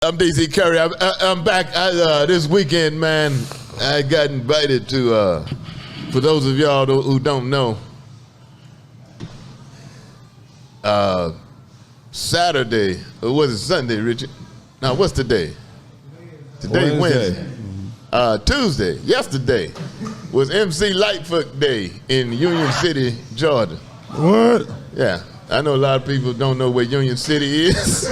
I'm DC Curry. I'm back this weekend, man. I got invited to, for those of y'all who don't know, Saturday, or was it Sunday, Richard? Now, what's today? Today, Wednesday. Tuesday, yesterday, was MC Lightfoot Day in Union City, Georgia. What? Yeah, I know a lot of people don't know where Union City is.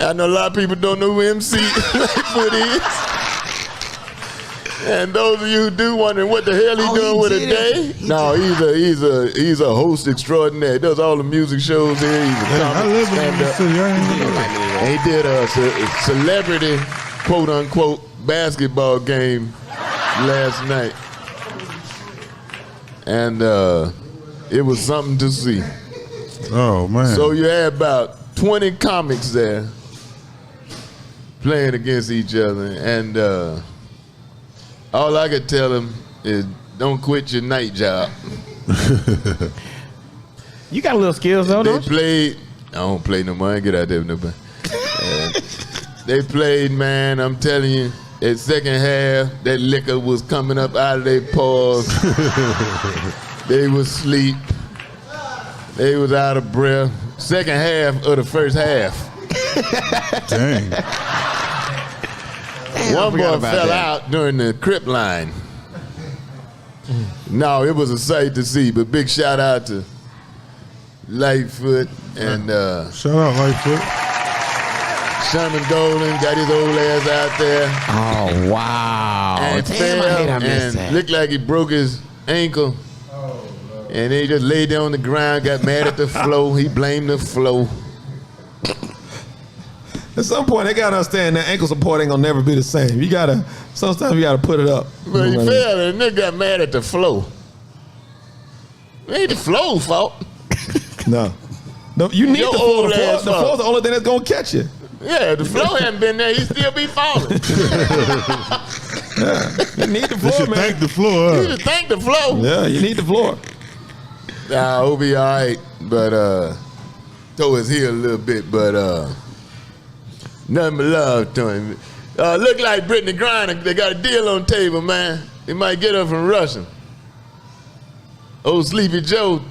I know a lot of people don't know who MC Lightfoot is. And those of you who do wondering what the hell he's doing with a day, no, he's a host extraordinaire. He does all the music shows here. He's a comic stand-up. And he did a celebrity, quote unquote, basketball game last night. And it was something to see. Oh, man. So you had about 20 comics there playing against each other. And all I could tell them is don't quit your night job. You got a little skills, though, don't you? I don't play no more. I ain't get out there with nobody. They played, man, I'm telling you, that second half, that liquor was coming up out of their pores. They was asleep. They was out of breath. Second half of the first half. Dang. One boy fell out during the crip line. No, it was a sight to see, but big shout out to Lightfoot and shout out Lightfoot. Sherman Golden got his old ass out there. Oh, wow. And Damn, I hate I missed that. looked like he broke his ankle. And he just laid there on the ground, got mad at the flow. He blamed the flow. At some point, they gotta understand that ankle support ain't gonna never be the same. Sometimes you gotta put it up. But he fell and nigga got mad at the flow. It ain't the flow's fault. No, you need the flow. The flow's the only thing that's gonna catch you. Yeah, the flow hadn't been there, he'd still be falling. You need the floor, You should man. thank the floor. You should thank the flow. Yeah, you need the floor. Nah, he'll be all right, but tore his heel a little bit, but nothing but love to him. Look like Brittany Griner, they got a deal on the table, man. They might get her from Russia. Old Sleepy Joe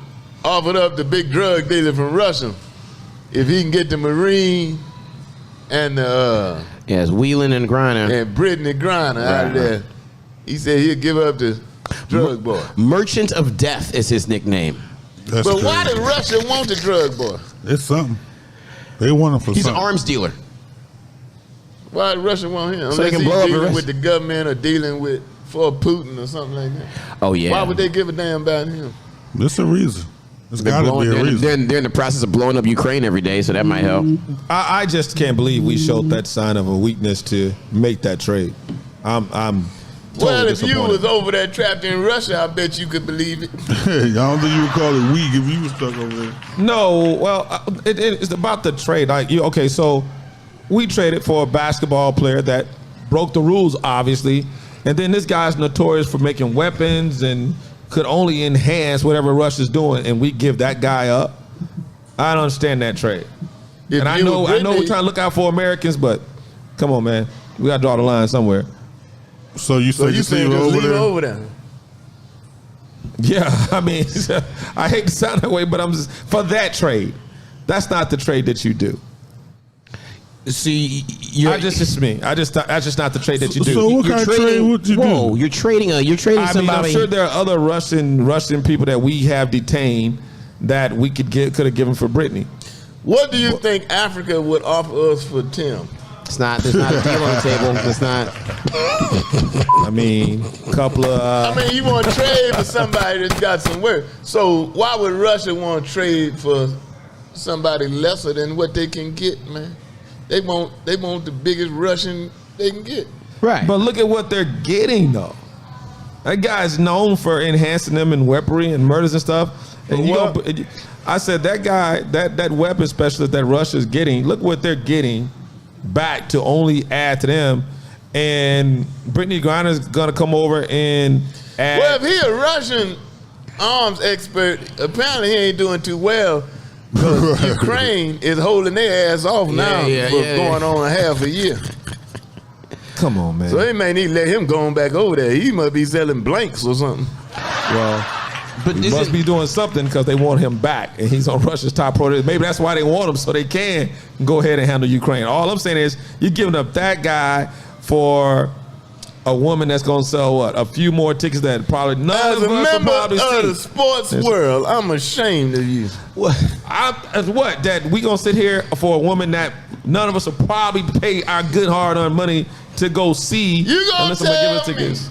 offered up the big drug dealer from Russia if he can get the Marine and it's Wheeling and Griner. and Brittany Griner out of there. He said he'll give up the drug boy. Merchant of Death is his nickname. That's But crazy. why does Russia want the drug boy? It's something. They want him for He's an something. arms dealer. Why does Russia want him? So they Unless can he's blow up the dealing rest. with the government or dealing with for Putin or something like that. Oh, yeah. Why would they give a damn about him? There's a reason. There's They're, got to be a reason. they're in the process of blowing up Ukraine every day, so that might help. I just can't believe we showed that sign of a weakness to make that trade. I'm totally Well, if you disappointed. was over there trapped in Russia, I bet you could believe it. I don't think you would call it weak if you was stuck over there. No, well, it's about the trade. Okay, so we traded for a basketball player that broke the rules, obviously, and then this guy's notorious for making weapons and could only enhance whatever Russia's doing, and we give that guy up. I don't understand that trade. If And I you know were we're Brittany- trying to look out for Americans, but come on, man, we got to draw the line somewhere. So you So said you saying just leave it over there? Yeah, I mean, I hate to sound that way, but I'm just for that trade. That's not the trade that you do. See, That's just me. That's just not the trade that you do. So what you're kind of trade would you whoa, do? you're trading I mean, somebody. I'm sure there are other Russian people that we have detained that we could have given for Brittany. What do you think Africa would offer us for Tim? There's not a deal on the table. It's not. I mean, a couple of. I mean, you want to trade for somebody that's got some work. So why would Russia want to trade for somebody lesser than what they can get, man? They want the biggest Russian they can get. Right. But look at what they're getting, though. That guy's known for enhancing them in weaponry and murders and stuff. And I said that guy, that weapon specialist that Russia's getting, look what they're getting back to only add to them. And Brittany Griner's gonna come over and add. Well, if he a Russian arms expert, apparently he ain't doing too well Because Ukraine is holding their ass off now for going on half a year. Come on, man. So they may need to let him go on back over there. He must be selling blanks or something. Well, but he must be doing something because they want him back, and he's on Russia's top priority. Maybe that's why they want him, so they can go ahead and handle Ukraine. All I'm saying is you're giving up that guy for a woman that's going to sell what? A few more tickets that probably none As of us a member will probably of see. the sports world, I'm ashamed of you. What? That we going to sit here for a woman that none of us will probably pay our good hard-earned money to go see You gonna unless somebody give us tell me tickets.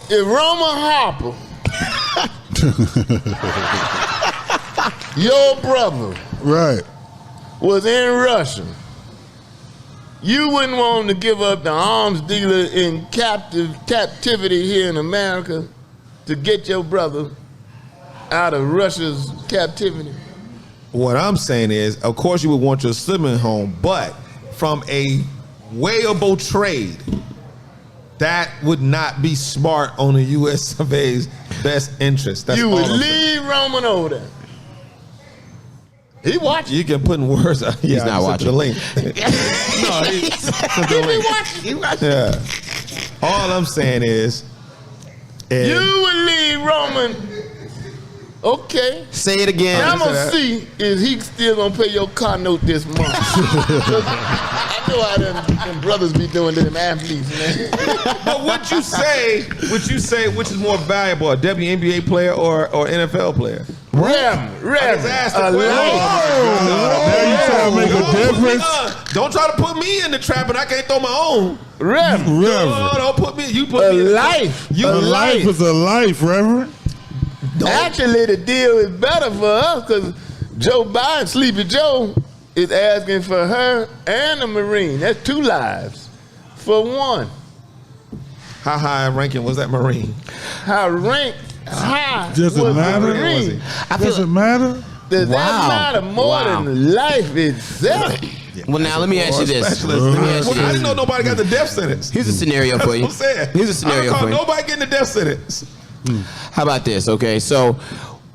if Roman Harper, your brother, Right. was in Russia, you wouldn't want to give up the arms dealer in captivity here in America to get your brother out of Russia's captivity? What I'm saying is, of course, you would want your sibling home, but from a weighable trade, that would not be smart on the U.S. of A's best interest. That's You all would I'm saying. leave Roman over there. He watching. You can put in words. Yeah, not I sent you the link. No, he sent the link. He watching. Yeah. All I'm saying is, You would leave Roman. Okay. Say it again. Now I'm gonna see is he still gonna pay your car note this month. I know how them brothers be doing to them athletes, man. but would you say which is more valuable, a WNBA player or NFL player? Rev. Ask the A question. life. Now you trying to make a difference? Don't try to put me in the trap and I can't throw my own. Rev. No, don't put me. You put A me in the life. You A life is a life, Reverend. Actually, the deal is better for us because Joe Biden, Sleepy Joe, is asking for her and a Marine. That's 2 lives for one. How high ranking was that Marine? How ranked high Does it was the matter? Marine? Does it matter? Does Wow. that matter more Wow. than life itself? Well, now let me ask you this. Specialist. Let me ask you I didn't this. know nobody got the death sentence. Here's a scenario for you. That's what I'm saying. Here's a scenario I for don't you. call nobody getting the death sentence. How about this? Okay, so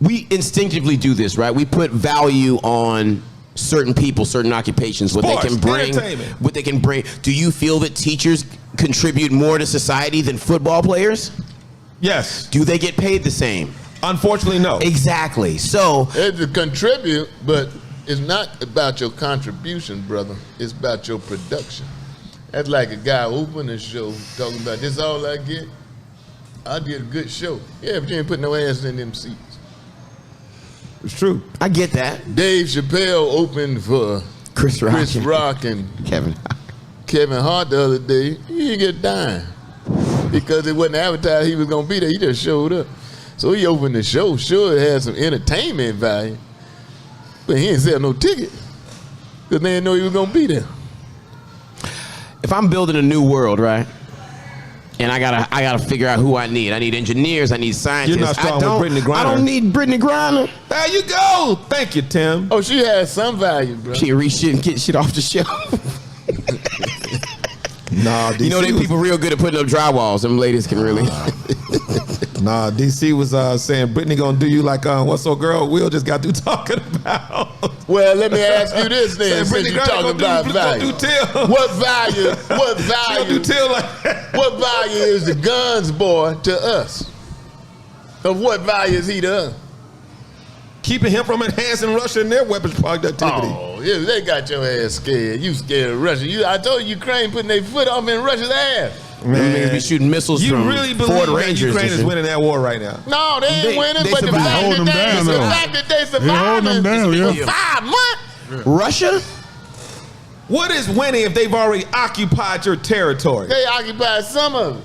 we instinctively do this, right? We put value on certain people, certain occupations, what Sports, they can bring, entertainment. what they can bring. Do you feel that teachers contribute more to society than football players? Yes. Do they get paid the same? Unfortunately, no. Exactly. So It's to contribute, but it's not about your contribution, brother. It's about your production. That's like a guy opening a show talking about this all I get. I did a good show. Yeah, but you ain't put no ass in them seats. It's true. I get that. Dave Chappelle opened for Chris Rock, Chris Rock and Kevin. Hart the other day. He didn't get a dime because it wasn't advertised he was gonna be there. He just showed up. So he opened the show. Sure, it had some entertainment value, but he didn't sell no ticket because they didn't know he was gonna be there. If I'm building a new world, right? And I gotta figure out who I need. I need engineers. I need scientists. You're not strong with Brittany Griner. I don't need Brittany Griner. There you go. Thank you, Tim. Oh, she has some value, bro. She can read shit and get shit off the shelf. Nah, DC You know, they people real good at putting up drywalls. Them ladies can really. Nah, DC was saying Brittany gonna do you like what's so girl Will just got through talking about. Well, let me ask you this then, since Brittany you're Griner talking gonna about do value. Till. What value? What She gonna value? do Till like that. What value is the guns boy to us? Of what value is he to us? Keeping him from enhancing Russia and their weapons productivity. Oh, yeah, they got your ass scared. You scared of Russia. I told you Ukraine putting their foot off in Russia's ass. Them niggas be shooting missiles You from really Ford believe that Rangers. Ukraine and is shit. winning that war right now? No, they ain't winning, they but the survived. fact, Hold that them they, down, the though. fact that they They hold them survived down, for yeah. 5 months, Russia? What is winning if they've already occupied your territory? they occupied some of it.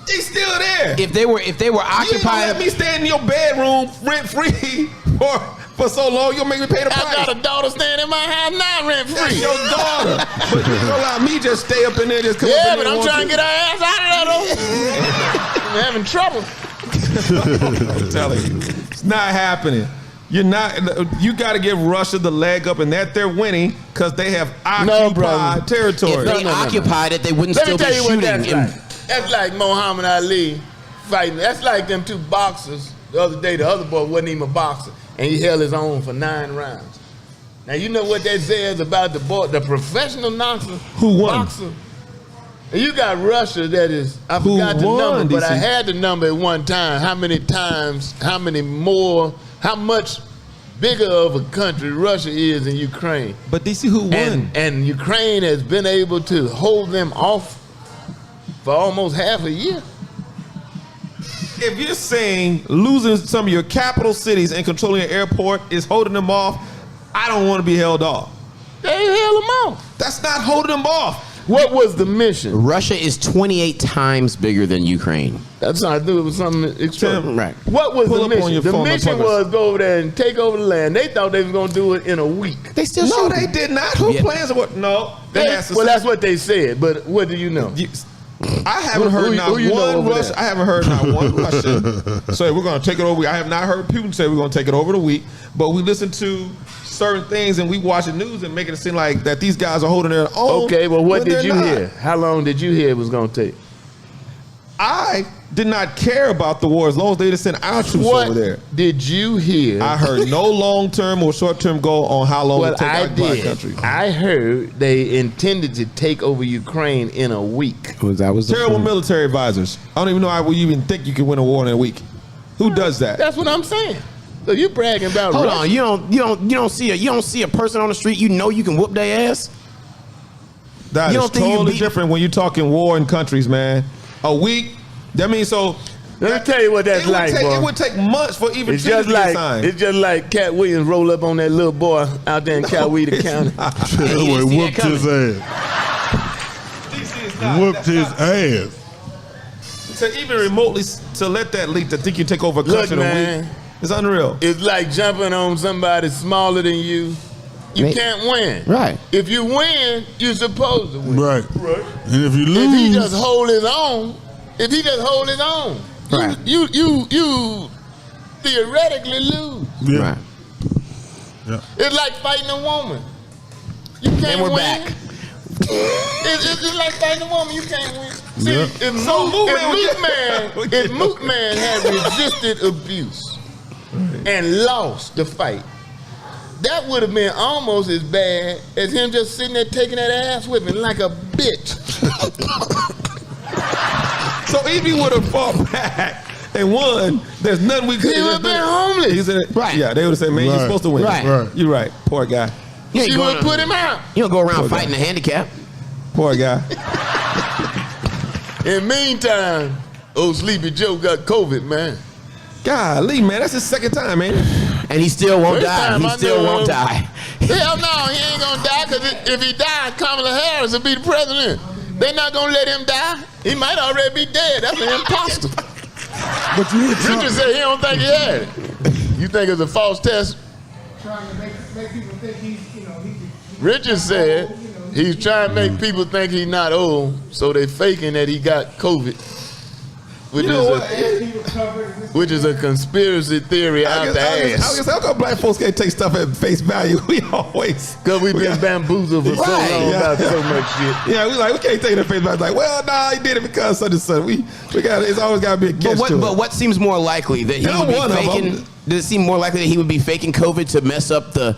They still there. If they were You ain't gonna occupied, let me stay in your bedroom rent free for so long. You'll make me pay the I price. got a daughter staying in my house now rent That's free. your daughter. But you ain't gonna allow me just stay up in there, just come up Yeah, in but there I'm and trying to get her ass out of there, though. I'm having trouble. I'm telling you, it's not happening. You're not. You got to give Russia the leg up, and that they're winning because they have occupied brother. territory. if they occupied it, they wouldn't Let me still be tell you what shooting. that's like. That's like Muhammad Ali fighting. That's like them 2 boxers the other day. The other boy wasn't even a boxer. and he held his own for 9 rounds. Now you know what that says about the professional boxer. Who won? Boxer. And you got Russia that is, I Who forgot the won, number, but DC? I had the number at one time. How much bigger of a country Russia is than Ukraine. But DC, who won? And Ukraine has been able to hold them off for almost half a year. If you're saying losing some of your capital cities and controlling an airport is holding them off, I don't want to be held off. They held them off. That's not holding them off. What was the mission? Russia is 28 times bigger than Ukraine. That's not to do with something extraordinary. Right. What was Pull the up on your mission? The phone, mission motherfuckers. was go over there and take over the land. They thought they was going to do it in a week. They still No, shooting. they did not. Who Yeah. plans or what? No. Well, that's what they said, but what do you know? I haven't heard Who not you know one over Russian. there? I haven't heard not one Russian say we're going to take it over. I have not heard Putin say we're going to take it over the week. But we listen to certain things and we watch the news and make it seem like that these guys are holding their own. Okay, well, what when did they're you not. hear? How long did you hear it was going to take? I did not care about the war as long as they just sent our troops What over there. did you hear? I heard no long-term or short-term goal on how long Well, it take I to occupy a did. country. I heard they intended to take over Ukraine in a week. That was the Terrible point. military advisors. I don't even know how you even think you can win a war in a week. Who does that? That's what I'm saying. So you bragging about Hold Russia. on, you don't see a person on the street you know you can whoop their ass. That You is don't think you totally beat- different when you're talking war in countries, man. A week, that means so. Let me tell you what that's like, boy. It would take months for even It's treaties just to be like assigned. Cat Williams roll up on that little boy out there in Coweta County. That boy see whooped that his ass. Whooped his ass. To even remotely to let that leak to think you take over a Look, country in a man. week, it's unreal. It's like jumping on somebody smaller than you. You Right. can't win. Right. If you win, you're supposed to win. Right. And if you If he lose, just hold his own, Right. you theoretically lose. yeah. Right. Yeah. It's like fighting a woman. You can't And we're win. back. It's like fighting a woman. You can't win. See, Yeah. if Mook Man had resisted abuse and lost the fight, that would have been almost as bad as him just sitting there taking that ass whipping like a bitch. So if he would have fought back and won, there's nothing we could He would have been homeless. He said, Right. Yeah, they would have said, man, you're Right. supposed to win. Right. Right. You're right. Poor guy. You ain't She would going have put him out. You don't go around fighting a handicap. Poor guy. In the meantime, old Sleepy Joe got COVID, man. Golly, man, that's his second time, man. And he still won't First die. time He I still knew won't him. die. Hell no, he ain't gonna die, because if he died, Kamala Harris will be the president. They're not gonna let him die. He might already be dead. That's an imposter. But you hear Trump, Richard said he don't think he had it. You think it's a false test? Trying to make people think he's, Richard said he's trying to make people think he's not old, so they faking that he got COVID, which is a conspiracy theory out the I ass. guess how come black folks can't take stuff at face value? We always. Because we've been bamboozled for so Right, long yeah. about so much shit. Yeah, we can't take it at face value. Like, well, nah, he did it because such and such. We got it's always got to be a But catch to what, it. what seems more likely that he Not would be one of faking? them. Does it seem more likely that he would be faking COVID to mess up the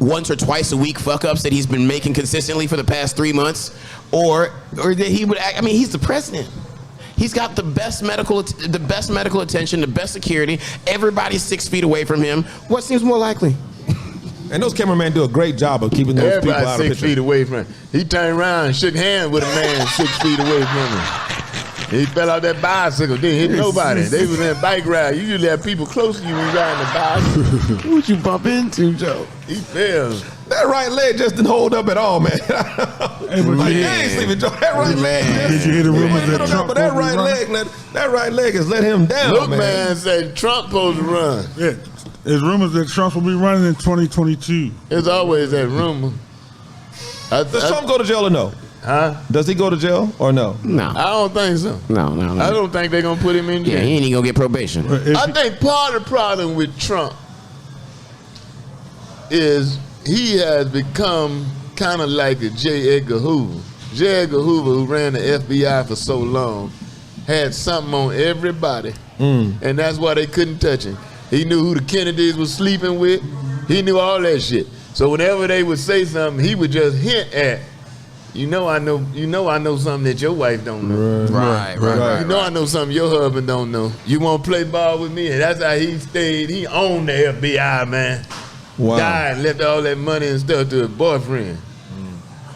once or twice a week fuck ups that he's been making consistently for the past 3 months, or that he would? I mean, he's the president. He's got the best medical attention, the best security. Everybody's 6 feet away from him. What seems more likely? And those cameramen do a great job of keeping those people Everybody out of 6 picture. feet away from him. He turned around and shook hands with a man 6 feet away from him. He fell out that bicycle, didn't hit nobody. They was in a bike ride. You usually have people close to you when you riding a bicycle. Who'd you bump into, Joe? He fell. That right leg just didn't hold up at all, man. Hey, but Like, you- you ain't sleeping, Joe. That right leg. Did you hear the rumors Yeah, that Trump but that supposed to right be leg, that right leg has let him down, Look, man. man said Trump supposed to run. Yeah. There's rumors that Trump will be running in 2022. There's always that rumor. Does Trump go to jail or no? Huh? Does he go to jail or no? No, I don't think so. no. I don't think they're gonna put him in Yeah, jail. he ain't even gonna get probation. But if I think part of the problem with Trump is he has become kind of like a J. Edgar Hoover. J. Edgar Hoover, who ran the FBI for so long, had something on everybody, and that's why they couldn't touch him. He knew who the Kennedys was sleeping with. He knew all that shit. So whenever they would say something, he would just hint at, I know something that your wife don't know. Right. I know something your husband don't know. You want to play ball with me? And that's how he stayed. He owned the FBI, man. Wow. Died and left all that money and stuff to his boyfriend.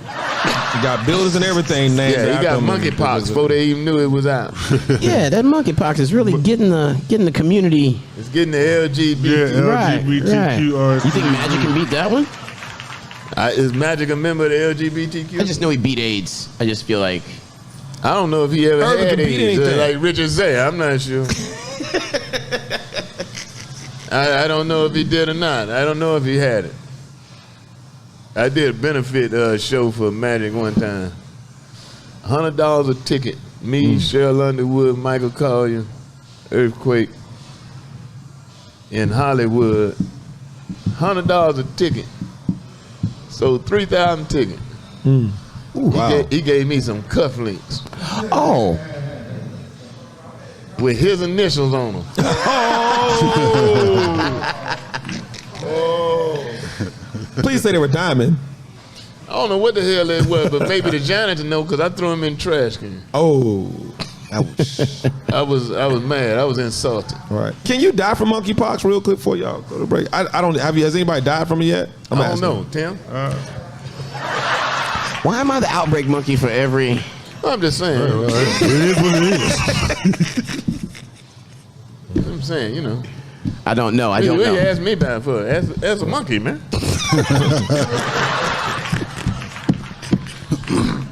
He got buildings and everything named Yeah, he after got him. monkeypox before they even knew it was out. Yeah, that monkeypox is really getting the community. It's getting the LGBT. Yeah, LGBTQ. You think Magic can beat that one? Is Magic a member of the LGBTQ? I just know he beat AIDS. I just feel like I don't know if he ever Urban had can beat AIDS. anything. Like Richard said, I'm not sure. I don't know if he did or not. I don't know if he had it. I did a benefit show for Magic one time. $100 a ticket. Me, Cheryl Underwood, Michael Collier, Earthquake in Hollywood. $100 a ticket. Sold 3,000 tickets. Wow. He gave me some cufflinks oh, with his initials on them. Please say they were diamond. I don't know what the hell it was, but maybe the janitor know because I threw him in the trash can. Oh. I was mad. I was insulted. All right. Can you die from monkeypox real quick before y'all go to break? I don't. Has anybody died from it yet? I don't know, Tim. why am I the outbreak monkey for every? I'm just saying. It is what it is. I'm saying, I don't know. I don't What you know. ask me about for? As a monkey, man.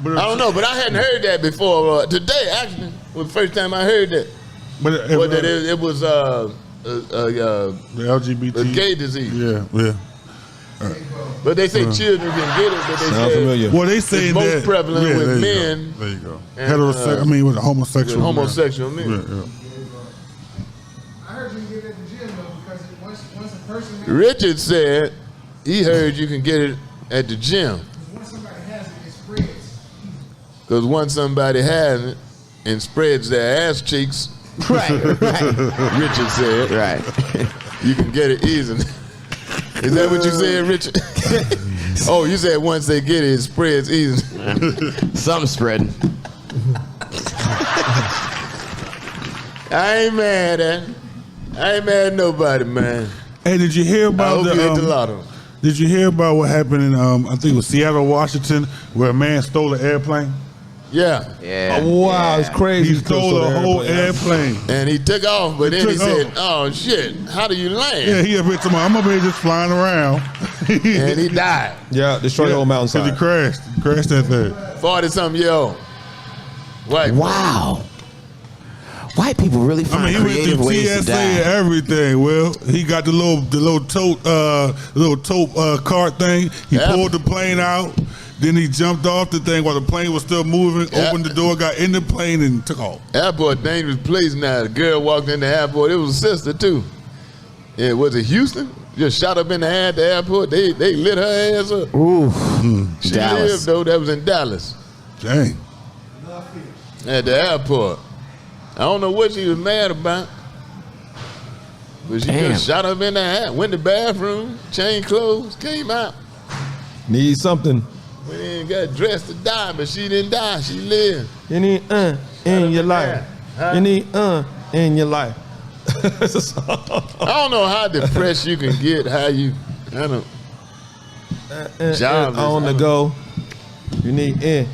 I don't know, but I hadn't heard that before. Today, actually, was the first time I heard that. But It was the LGBT. a gay disease. Yeah. But they say children can get it, but they Sound say familiar. Well, they say it's most that prevalent with there you men. go. There you go. and, Heterosexual. With homosexual. with homosexual men. Yeah. I heard you can get it at the gym though because once a person has Richard said he heard you can get it at the gym. once somebody has it, it spreads. Because once somebody has it and spreads their ass cheeks, Right. Richard said, Right. you can get it easily. Is that what you said, Richard? Oh, you said once they get it, it spreads easily. Something spreading. I ain't mad at it. I ain't mad at nobody, man. Hey, did you hear I about hope you hit the lotto. Did you hear about what happened in I think it was Seattle, Washington, where a man stole an airplane? Yeah. Yeah. Oh, wow, it's crazy. He stole a whole airplane. And he took off, but then he took said, off. oh, shit, how do you land? Yeah, he up here tomorrow. I'm up here just flying around. And he died. Yeah, destroy the whole Because mountainside. he crashed. He crashed that thing. 40-something-year-old. White. Wow. White people really I find mean, he went creative through ways to TSA die. and everything. Well, he got the little tote cart thing. He Yeah. pulled the plane out. Then he jumped off the thing while the plane was still moving. Yeah. Opened the door, got in the plane, and took off. Airport, dangerous place now. The girl walked in the airport. It was a sister, too. Yeah, was it Houston? Just shot up in the air at the airport. They lit her ass up. Ooh. She Dallas. lived, though. That was in Dallas. Dang. At the airport. I don't know what she was mad about. But she Damn. just shot up in the air, went to the bathroom, changed clothes, came out. Need something. Went in and got dressed to die, but she didn't die. She lived. You need in your life. Huh? You need in your life. It's a song. I don't know how depressed you can get, I don't. Job is- on the go. You need in